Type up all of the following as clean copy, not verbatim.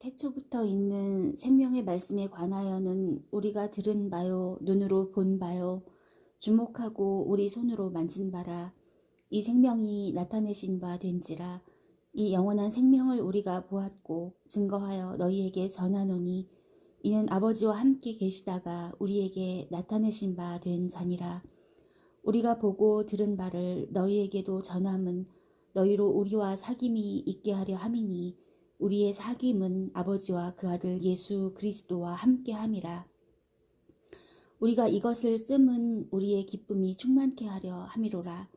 태초부터 있는 생명의 말씀에 관하여는 우리가 들은 바요, 눈으로 본 바요, 주목하고 우리 손으로 만진 바라. 이 생명이 나타내신 바 된지라. 이 영원한 생명을 우리가 보았고 증거하여 너희에게 전하노니 이는 아버지와 함께 계시다가 우리에게 나타내신 바 된 자니라. 우리가 보고 들은 바를 너희에게도 전함은 너희로 우리와 사귐이 있게 하려 함이니 우리의 사귐은 아버지와 그 아들 예수 그리스도와 함께 함이라. 우리가 이것을 씀은 우리의 기쁨이 충만케 하려 함이로라.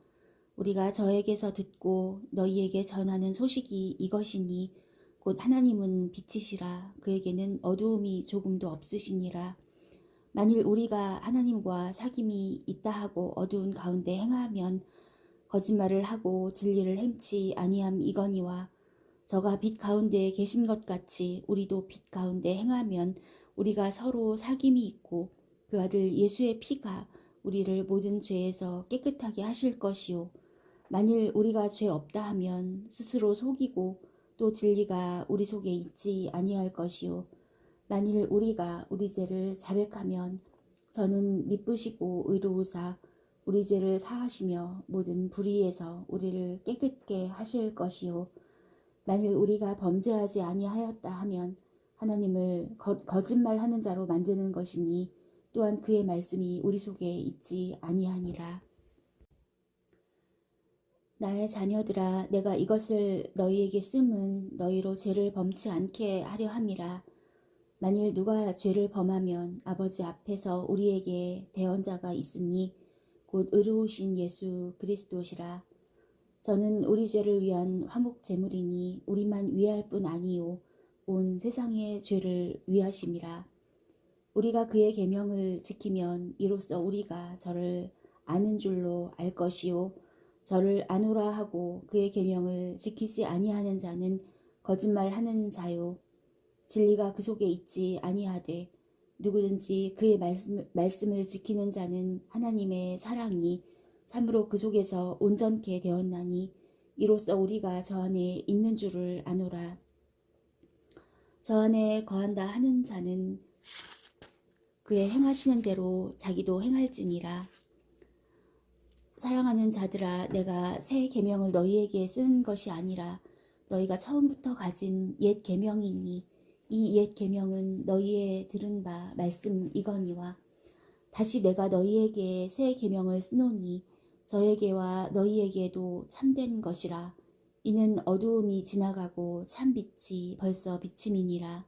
우리가 저에게서 듣고 너희에게 전하는 소식이 이것이니 곧 하나님은 빛이시라. 그에게는 어두움이 조금도 없으시니라. 만일 우리가 하나님과 사귐이 있다 하고 어두운 가운데 행하면 거짓말을 하고 진리를 행치 아니함 이거니와 저가 빛 가운데 계신 것 같이 우리도 빛 가운데 행하면 우리가 서로 사귐이 있고 그 아들 예수의 피가 우리를 모든 죄에서 깨끗하게 하실 것이요. 만일 우리가 죄 없다 하면 스스로 속이고 또 진리가 우리 속에 있지 아니할 것이요. 만일 우리가 우리 죄를 자백하면 저는 미쁘시고 의로우사 우리 죄를 사하시며 모든 불의에서 우리를 깨끗게 하실 것이요. 만일 우리가 범죄하지 아니하였다 하면 하나님을 거짓말하는 자로 만드는 것이니 또한 그의 말씀이 우리 속에 있지 아니하니라. 나의 자녀들아, 내가 이것을 너희에게 씀은 너희로 죄를 범치 않게 하려 함이라. 만일 누가 죄를 범하면 아버지 앞에서 우리에게 대언자가 있으니 곧 의로우신 예수 그리스도시라. 저는 우리 죄를 위한 화목 제물이니 우리만 위할 뿐 아니요 온 세상의 죄를 위하심이라. 우리가 그의 계명을 지키면 이로써 우리가 저를 아는 줄로 알 것이요 저를 아노라 하고 그의 계명을 지키지 아니하는 자는 거짓말하는 자요 진리가 그 속에 있지 아니하되 누구든지 그의 말씀을 지키는 자는 하나님의 사랑이 참으로 그 속에서 온전케 되었나니 이로써 우리가 저 안에 있는 줄을 아노라. 저 안에 거한다 하는 자는 그의 행하시는 대로 자기도 행할지니라. 사랑하는 자들아, 내가 새 계명을 너희에게 쓰는 것이 아니라 너희가 처음부터 가진 옛 계명이니 이 옛 계명은 너희의 들은 바 말씀이거니와 다시 내가 너희에게 새 계명을 쓰노니 저에게와 너희에게도 참된 것이라. 이는 어두움이 지나가고 참 빛이 벌써 비침이니라.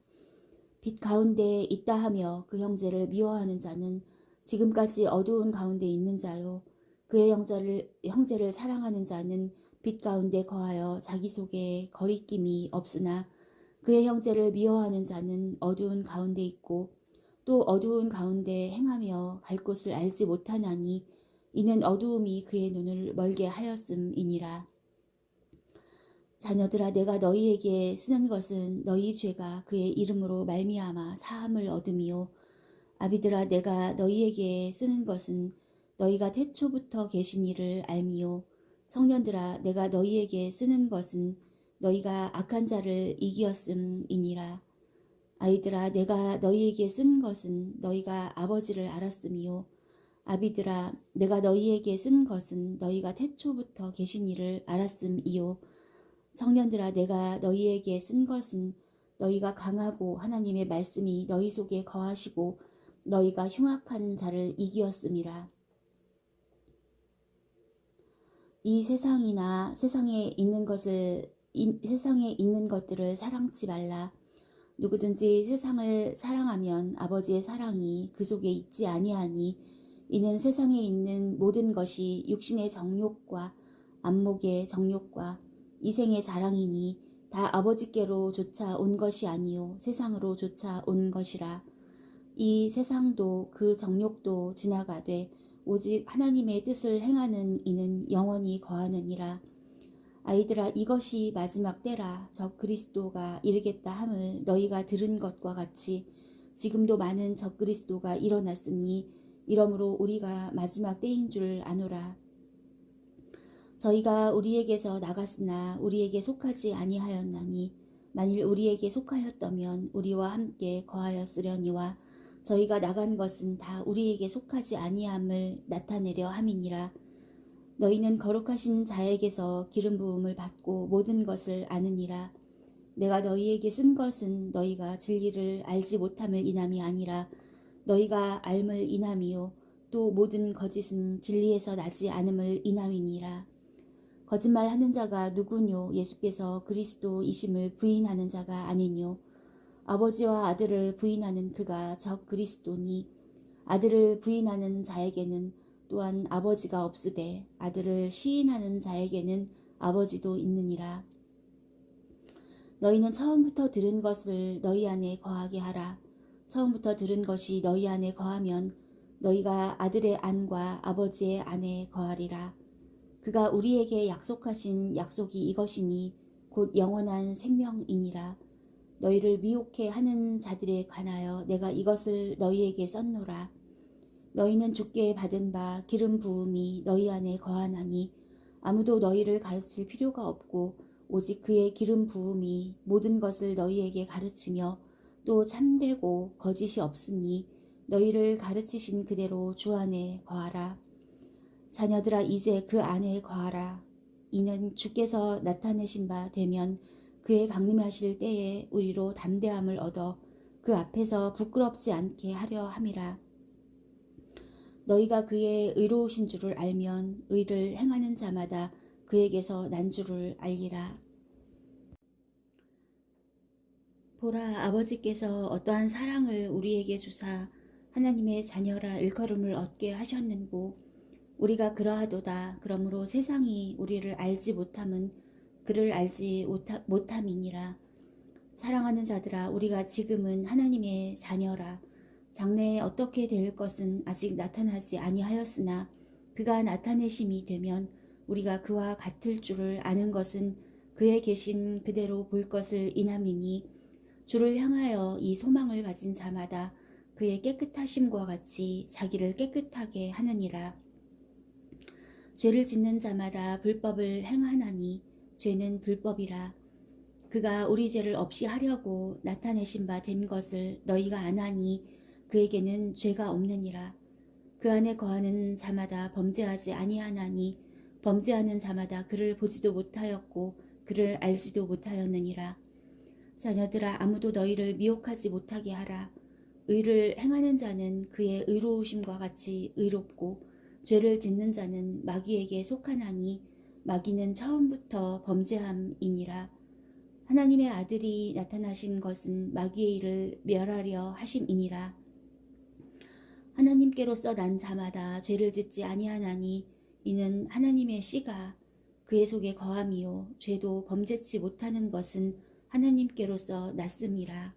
빛 가운데 있다 하며 그 형제를 미워하는 자는 지금까지 어두운 가운데 있는 자요. 그의 형제를 사랑하는 자는 빛 가운데 거하여 자기 속에 거리낌이 없으나 그의 형제를 미워하는 자는 어두운 가운데 있고 또 어두운 가운데 행하며 갈 곳을 알지 못하나니 이는 어두움이 그의 눈을 멀게 하였음이니라. 자녀들아, 내가 너희에게 쓰는 것은 너희 죄가 그의 이름으로 말미암아 사함을 얻음이요. 아비들아, 내가 너희에게 쓰는 것은 너희가 태초부터 계신 이를 알미요. 청년들아, 내가 너희에게 쓰는 것은 너희가 악한 자를 이기었음이니라. 아이들아, 내가 너희에게 쓴 것은 너희가 아버지를 알았음이요. 아비들아, 내가 너희에게 쓴 것은 너희가 태초부터 계신 이를 알았음이요. 청년들아, 내가 너희에게 쓴 것은 너희가 강하고 하나님의 말씀이 너희 속에 거하시고 너희가 흉악한 자를 이기었음이라. 이 세상에 있는 것들을 사랑치 말라. 누구든지 세상을 사랑하면 아버지의 사랑이 그 속에 있지 아니하니 이는 세상에 있는 모든 것이 육신의 정욕과 안목의 정욕과 이생의 자랑이니 다 아버지께로 조차 온 것이 아니요 세상으로 조차 온 것이라. 이 세상도 그 정욕도 지나가되 오직 하나님의 뜻을 행하는 이는 영원히 거하느니라. 아이들아, 이것이 마지막 때라. 적 그리스도가 이르겠다 함을 너희가 들은 것과 같이 지금도 많은 적 그리스도가 일어났으니 이러므로 우리가 마지막 때인 줄 아노라. 저희가 우리에게서 나갔으나 우리에게 속하지 아니하였나니 만일 우리에게 속하였다면 우리와 함께 거하였으려니와 저희가 나간 것은 다 우리에게 속하지 아니함을 나타내려 함이니라. 너희는 거룩하신 자에게서 기름 부음을 받고 모든 것을 아느니라. 내가 너희에게 쓴 것은 너희가 진리를 알지 못함을 인함이 아니라 너희가 알을 인함이요 또 모든 거짓은 진리에서 나지 않음을 인함이니라. 거짓말하는 자가 누구뇨? 예수께서 그리스도이심을 부인하는 자가 아니뇨. 아버지와 아들을 부인하는 그가 적 그리스도니 아들을 부인하는 자에게는 또한 아버지가 없으되 아들을 시인하는 자에게는 아버지도 있느니라. 너희는 처음부터 들은 것을 너희 안에 거하게 하라. 처음부터 들은 것이 너희 안에 거하면 너희가 아들의 안과 아버지의 안에 거하리라. 그가 우리에게 약속하신 약속이 이것이니 곧 영원한 생명이니라. 너희를 미혹해 하는 자들에 관하여 내가 이것을 너희에게 썼노라. 너희는 주께 받은 바 기름 부음이 너희 안에 거하나니 아무도 너희를 가르칠 필요가 없고 오직 그의 기름 부음이 모든 것을 너희에게 가르치며 또 참되고 거짓이 없으니 너희를 가르치신 그대로 주 안에 거하라. 자녀들아 이제 그 안에 거하라. 이는 주께서 나타내신 바 되면 그의 강림하실 때에 우리로 담대함을 얻어 그 앞에서 부끄럽지 않게 하려 함이라. 너희가 그의 의로우신 줄을 알면 의를 행하는 자마다 그에게서 난 줄을 알리라. 보라, 아버지께서 어떠한 사랑을 우리에게 주사 하나님의 자녀라 일컬음을 얻게 하셨는고 우리가 그러하도다. 그러므로 세상이 우리를 알지 못함은 그를 알지 못함이니라. 사랑하는 자들아, 우리가 지금은 하나님의 자녀라. 장래에 어떻게 될 것은 아직 나타나지 아니하였으나 그가 나타내심이 되면 우리가 그와 같을 줄을 아는 것은 그에 계신 그대로 볼 것을 인함이니 주를 향하여 이 소망을 가진 자마다 그의 깨끗하심과 같이 자기를 깨끗하게 하느니라. 죄를 짓는 자마다 불법을 행하나니 죄는 불법이라. 그가 우리 죄를 없이 하려고 나타내신 바 된 것을 너희가 아나니 그에게는 죄가 없느니라. 그 안에 거하는 자마다 범죄하지 아니하나니 범죄하는 자마다 그를 보지도 못하였고 그를 알지도 못하였느니라. 자녀들아, 아무도 너희를 미혹하지 못하게 하라. 의를 행하는 자는 그의 의로우심과 같이 의롭고 죄를 짓는 자는 마귀에게 속하나니 마귀는 처음부터 범죄함이니라. 하나님의 아들이 나타나신 것은 마귀의 일을 멸하려 하심이니라. 하나님께로서 난 자마다 죄를 짓지 아니하나니 이는 하나님의 씨가 그의 속에 거함이요 죄도 범죄치 못하는 것은 하나님께로서 났음이라.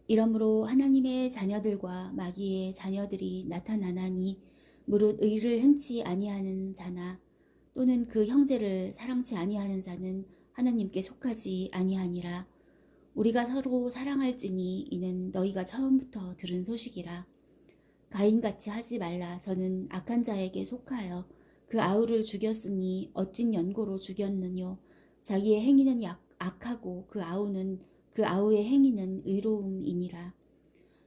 이러므로 하나님의 자녀들과 마귀의 자녀들이 나타나나니 무릇 의를 행치 아니하는 자나 또는 그 형제를 사랑치 아니하는 자는 하나님께 속하지 아니하니라. 우리가 서로 사랑할지니 이는 너희가 처음부터 들은 소식이라. 가인같이 하지 말라. 저는 악한 자에게 속하여 그 아우를 죽였으니 어찐 연고로 죽였느뇨. 자기의 행위는 악하고 그 아우의 행위는 의로움이니라.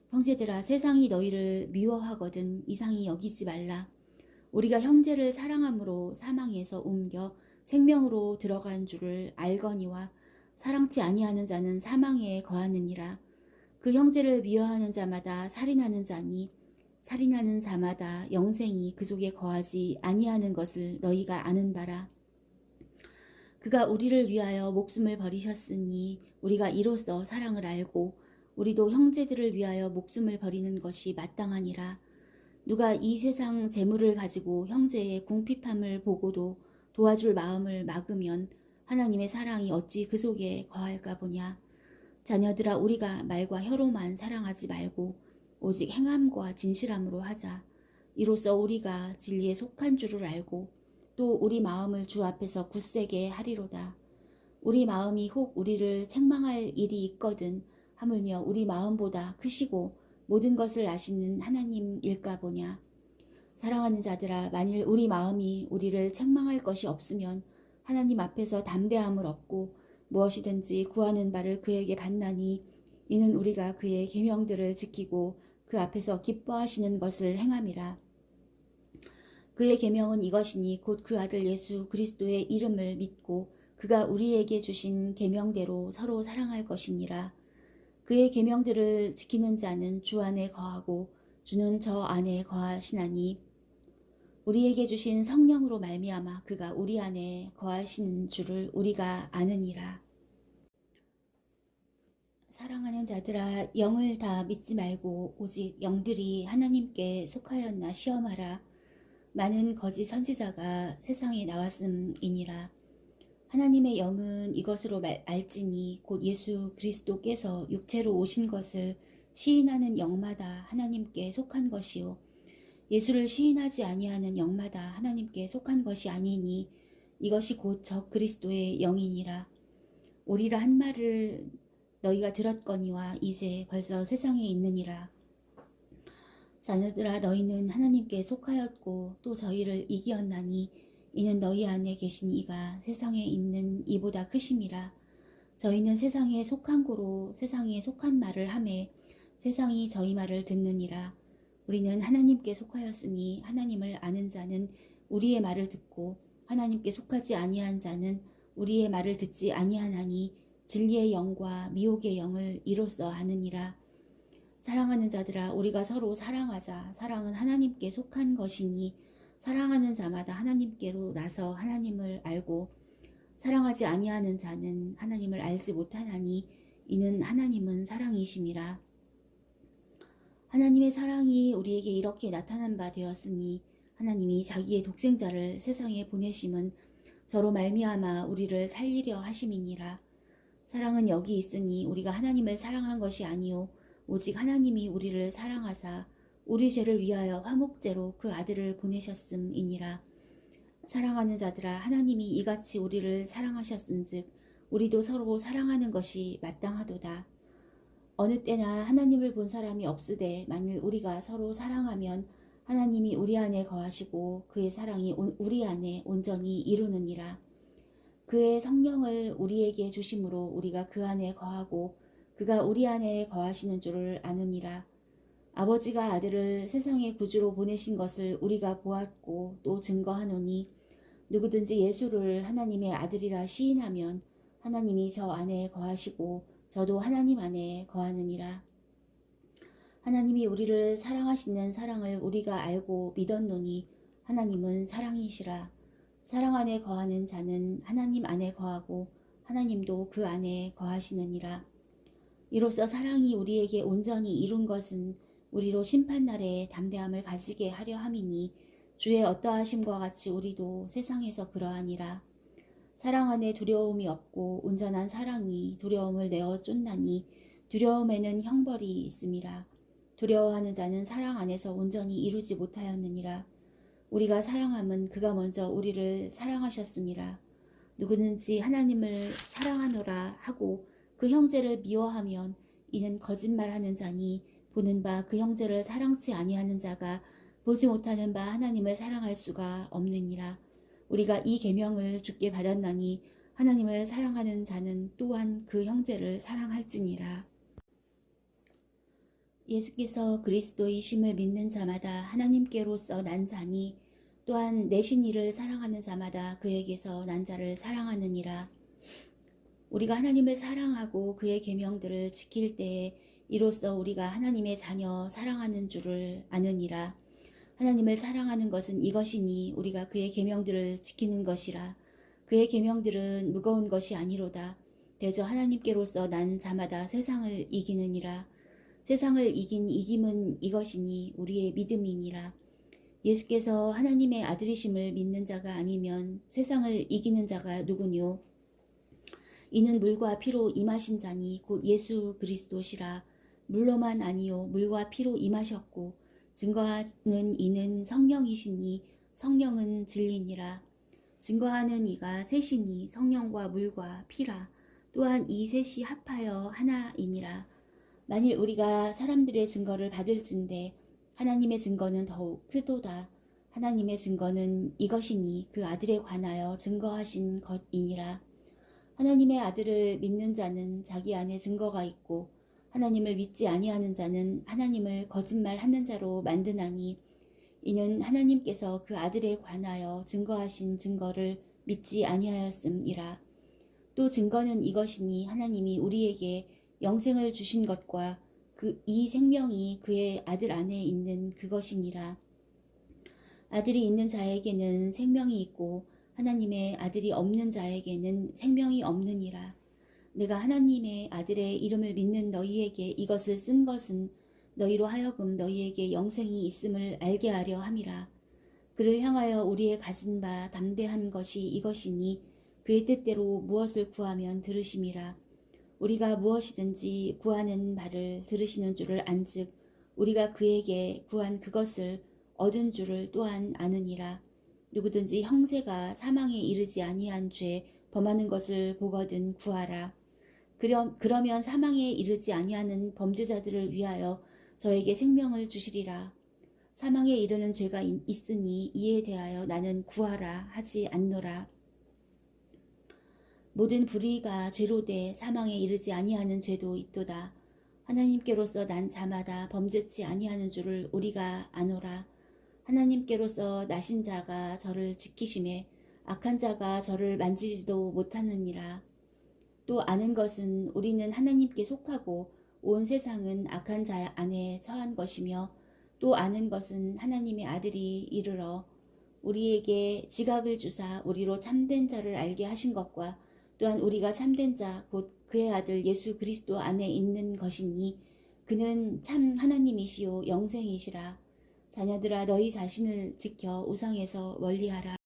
형제들아, 세상이 너희를 미워하거든 이상히 여기지 말라. 우리가 형제를 사랑함으로 사망에서 옮겨 생명으로 들어간 줄을 알거니와 사랑치 아니하는 자는 사망에 거하느니라. 그 형제를 미워하는 자마다 살인하는 자니 살인하는 자마다 영생이 그 속에 거하지 아니하는 것을 너희가 아는 바라. 그가 우리를 위하여 목숨을 버리셨으니 우리가 이로써 사랑을 알고 우리도 형제들을 위하여 목숨을 버리는 것이 마땅하니라. 누가 이 세상 재물을 가지고 형제의 궁핍함을 보고도 도와줄 마음을 막으면 하나님의 사랑이 어찌 그 속에 거할까 보냐. 자녀들아, 우리가 말과 혀로만 사랑하지 말고 오직 행함과 진실함으로 하자. 이로써 우리가 진리에 속한 줄을 알고 또 우리 마음을 주 앞에서 굳세게 하리로다. 우리 마음이 혹 우리를 책망할 일이 있거든 하물며 우리 마음보다 크시고 모든 것을 아시는 하나님일까 보냐. 사랑하는 자들아, 만일 우리 마음이 우리를 책망할 것이 없으면 하나님 앞에서 담대함을 얻고 무엇이든지 구하는 바를 그에게 받나니 이는 우리가 그의 계명들을 지키고 그 앞에서 기뻐하시는 것을 행함이라. 그의 계명은 이것이니 곧 그 아들 예수 그리스도의 이름을 믿고 그가 우리에게 주신 계명대로 서로 사랑할 것이니라. 그의 계명들을 지키는 자는 주 안에 거하고 주는 저 안에 거하시나니 우리에게 주신 성령으로 말미암아 그가 우리 안에 거하시는 줄을 우리가 아느니라. 사랑하는 자들아, 영을 다 믿지 말고 오직 영들이 하나님께 속하였나 시험하라. 많은 거짓 선지자가 세상에 나왔음이니라. 하나님의 영은 이것으로 알지니 곧 예수 그리스도께서 육체로 오신 것을 시인하는 영마다 하나님께 속한 것이요 예수를 시인하지 아니하는 영마다 하나님께 속한 것이 아니니 이것이 곧 적 그리스도의 영이니라. 오리라 한 말을 너희가 들었거니와 이제 벌써 세상에 있느니라. 자녀들아, 너희는 하나님께 속하였고 또 저희를 이기었나니 이는 너희 안에 계신 이가 세상에 있는 이보다 크심이라. 저희는 세상에 속한 고로 세상에 속한 말을 하매 세상이 저희 말을 듣느니라. 우리는 하나님께 속하였으니 하나님을 아는 자는 우리의 말을 듣고 하나님께 속하지 아니한 자는 우리의 말을 듣지 아니하나니 진리의 영과 미혹의 영을 이로써 아느니라. 사랑하는 자들아, 우리가 서로 사랑하자. 사랑은 하나님께 속한 것이니 사랑하는 자마다 하나님께로 나서 하나님을 알고 사랑하지 아니하는 자는 하나님을 알지 못하나니 이는 하나님은 사랑이심이라. 하나님의 사랑이 우리에게 이렇게 나타난 바 되었으니 하나님이 자기의 독생자를 세상에 보내심은 저로 말미암아 우리를 살리려 하심이니라. 사랑은 여기 있으니 우리가 하나님을 사랑한 것이 아니요 오직 하나님이 우리를 사랑하사 우리 죄를 위하여 화목제로 그 아들을 보내셨음이니라. 사랑하는 자들아, 하나님이 이같이 우리를 사랑하셨은즉 우리도 서로 사랑하는 것이 마땅하도다. 어느 때나 하나님을 본 사람이 없으되 만일 우리가 서로 사랑하면 하나님이 우리 안에 거하시고 그의 사랑이 우리 안에 온전히 이루느니라. 그의 성령을 우리에게 주심으로 우리가 그 안에 거하고 그가 우리 안에 거하시는 줄을 아느니라. 아버지가 아들을 세상의 구주로 보내신 것을 우리가 보았고 또 증거하노니 누구든지 예수를 하나님의 아들이라 시인하면 하나님이 저 안에 거하시고 저도 하나님 안에 거하느니라. 하나님이 우리를 사랑하시는 사랑을 우리가 알고 믿었노니 하나님은 사랑이시라. 사랑 안에 거하는 자는 하나님 안에 거하고 하나님도 그 안에 거하시느니라. 이로써 사랑이 우리에게 온전히 이룬 것은 우리로 심판날에 담대함을 가지게 하려 함이니 주의 어떠하심과 같이 우리도 세상에서 그러하니라. 사랑 안에 두려움이 없고 온전한 사랑이 두려움을 내어 쫓나니 두려움에는 형벌이 있음이라. 두려워하는 자는 사랑 안에서 온전히 이루지 못하였느니라. 우리가 사랑함은 그가 먼저 우리를 사랑하셨음이라. 누구든지 하나님을 사랑하노라 하고 그 형제를 미워하면 이는 거짓말하는 자니 보는 바 그 형제를 사랑치 아니하는 자가 보지 못하는 바 하나님을 사랑할 수가 없느니라. 우리가 이 계명을 주께 받았나니 하나님을 사랑하는 자는 또한 그 형제를 사랑할지니라. 예수께서 그리스도이심을 믿는 자마다 하나님께로서 난 자니 또한 내신 이를 사랑하는 자마다 그에게서 난 자를 사랑하느니라. 우리가 하나님을 사랑하고 그의 계명들을 지킬 때에 이로써 우리가 하나님의 자녀 사랑하는 줄을 아느니라. 하나님을 사랑하는 것은 이것이니 우리가 그의 계명들을 지키는 것이라. 그의 계명들은 무거운 것이 아니로다. 대저 하나님께로서 난 자마다 세상을 이기느니라. 세상을 이긴 이김은 이것이니 우리의 믿음이니라. 예수께서 하나님의 아들이심을 믿는 자가 아니면 세상을 이기는 자가 누구뇨? 이는 물과 피로 임하신 자니 곧 예수 그리스도시라. 물로만 아니요 물과 피로 임하셨고 증거하는 이는 성령이시니 성령은 진리니라. 증거하는 이가 셋이니 성령과 물과 피라. 또한 이 셋이 합하여 하나이니라. 만일 우리가 사람들의 증거를 받을진대 하나님의 증거는 더욱 크도다. 하나님의 증거는 이것이니 그 아들에 관하여 증거하신 것이니라. 하나님의 아들을 믿는 자는 자기 안에 증거가 있고 하나님을 믿지 아니하는 자는 하나님을 거짓말하는 자로 만드나니 이는 하나님께서 그 아들에 관하여 증거하신 증거를 믿지 아니하였음이라. 또 증거는 이것이니 하나님이 우리에게 영생을 주신 것과 이 생명이 그의 아들 안에 있는 그것이니라. 아들이 있는 자에게는 생명이 있고 하나님의 아들이 없는 자에게는 생명이 없느니라. 내가 하나님의 아들의 이름을 믿는 너희에게 이것을 쓴 것은 너희로 하여금 너희에게 영생이 있음을 알게 하려 함이라. 그를 향하여 우리의 가진 바 담대한 것이 이것이니 그의 뜻대로 무엇을 구하면 들으심이라. 우리가 무엇이든지 구하는 바를 들으시는 줄을 안즉 우리가 그에게 구한 그것을 얻은 줄을 또한 아느니라. 누구든지 형제가 사망에 이르지 아니한 죄 범하는 것을 보거든 구하라. 그러면 사망에 이르지 아니하는 범죄자들을 위하여 저에게 생명을 주시리라. 사망에 이르는 죄가 있으니 이에 대하여 나는 구하라 하지 않노라. 모든 불의가 죄로 돼 사망에 이르지 아니하는 죄도 있도다. 하나님께로서 난 자마다 범죄치 아니하는 줄을 우리가 아노라. 하나님께로서 나신 자가 저를 지키심에 악한 자가 저를 만지지도 못하느니라. 또 아는 것은 우리는 하나님께 속하고 온 세상은 악한 자 안에 처한 것이며 또 아는 것은 하나님의 아들이 이르러 우리에게 지각을 주사 우리로 참된 자를 알게 하신 것과 또한 우리가 참된 자 곧 그의 아들 예수 그리스도 안에 있는 것이니 그는 참 하나님이시요 영생이시라. 자녀들아 너희 자신을 지켜 우상에서 멀리하라.